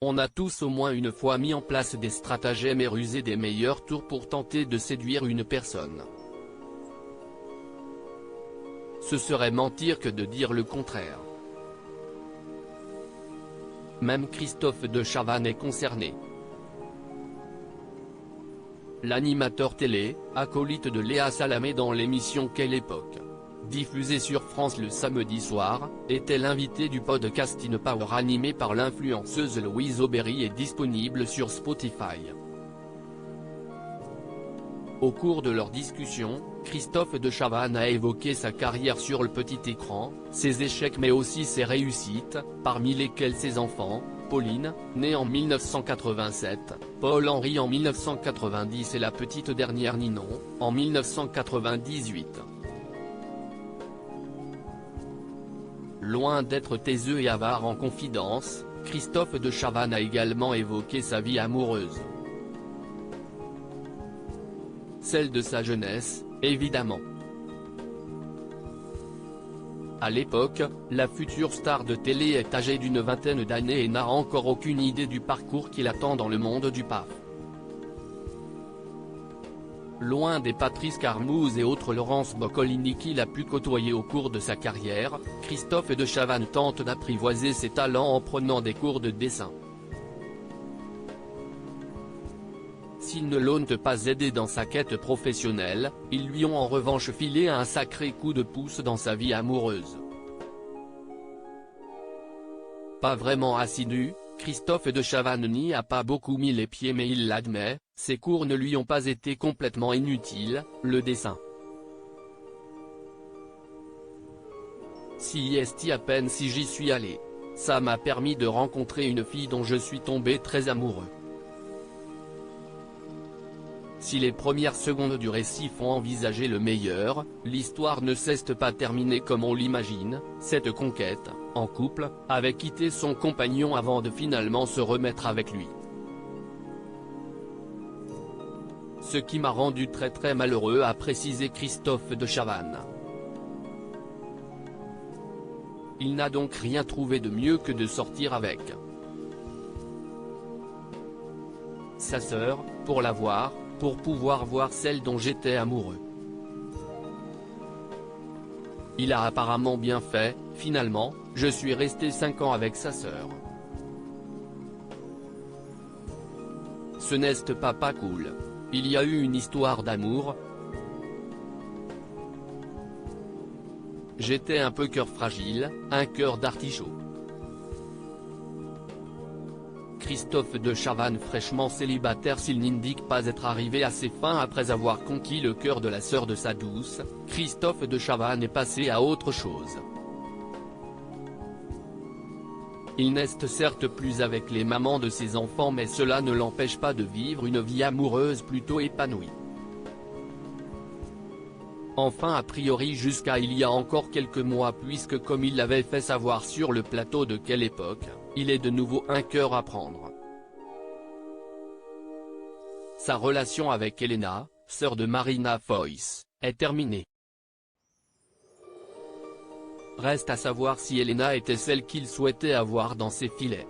On a tous au moins une fois mis en place des stratagèmes et rusé des meilleurs tours pour tenter de séduire une personne. Ce serait mentir que de dire le contraire. Même Christophe de Chavannes est concerné. L'animateur télé, acolyte de Léa Salamé dans l'émission Quelle époque, diffusée sur France le samedi soir, était l'invité du podcast In Power animé par l'influenceuse Louise Aubéry et disponible sur Spotify. Au cours de leur discussion, Christophe de Chavannes a évoqué sa carrière sur le petit écran, ses échecs mais aussi ses réussites, parmi lesquelles ses enfants, Pauline, née en 1987, Paul-Henri en 1990 et la petite dernière Ninon, en 1998. Loin d'être taiseux et avare en confidence, Christophe de Chavannes a également évoqué sa vie amoureuse. Celle de sa jeunesse, évidemment. À l'époque, la future star de télé est âgée d'une vingtaine d'années et n'a encore aucune idée du parcours qui l'attend dans le monde du PAF. Loin des Patrice Carmouze et autres Laurence Boccolini qu'il a pu côtoyer au cours de sa carrière, Christophe de Chavannes tente d'apprivoiser ses talents en prenant des cours de dessin. S'ils ne l'ont pas aidé dans sa quête professionnelle, ils lui ont en revanche filé un sacré coup de pouce dans sa vie amoureuse. Pas vraiment assidu, Christophe de Chavannes n'y a pas beaucoup mis les pieds mais il l'admet, ses cours ne lui ont pas été complètement inutiles, le dessin. Si est à peine si j'y suis allé. Ça m'a permis de rencontrer une fille dont je suis tombé très amoureux. Si les premières secondes du récit font envisager le meilleur, l'histoire ne s'est pas terminée comme on l'imagine, cette conquête, en couple, avait quitté son compagnon avant de finalement se remettre avec lui. Ce qui m'a rendu très malheureux, a précisé Christophe de Chavannes. Il n'a donc rien trouvé de mieux que de sortir avec sa sœur, pour la voir, pour pouvoir voir celle dont j'étais amoureux. Il a apparemment bien fait, finalement, je suis resté 5 ans avec sa sœur. Ce n'est pas cool. Il y a eu une histoire d'amour. J'étais un peu cœur fragile, un cœur d'artichaut. Christophe de Chavannes fraîchement célibataire. S'il n'indique pas être arrivé à ses fins après avoir conquis le cœur de la sœur de sa douce, Christophe de Chavannes est passé à autre chose. Il n'est certes plus avec les mamans de ses enfants mais cela ne l'empêche pas de vivre une vie amoureuse plutôt épanouie. Enfin a priori jusqu'à il y a encore quelques mois puisque comme il l'avait fait savoir sur le plateau de Quelle époque, il est de nouveau un cœur à prendre. Sa relation avec Elena, sœur de Marina Foïs, est terminée. Reste à savoir si Elena était celle qu'il souhaitait avoir dans ses filets.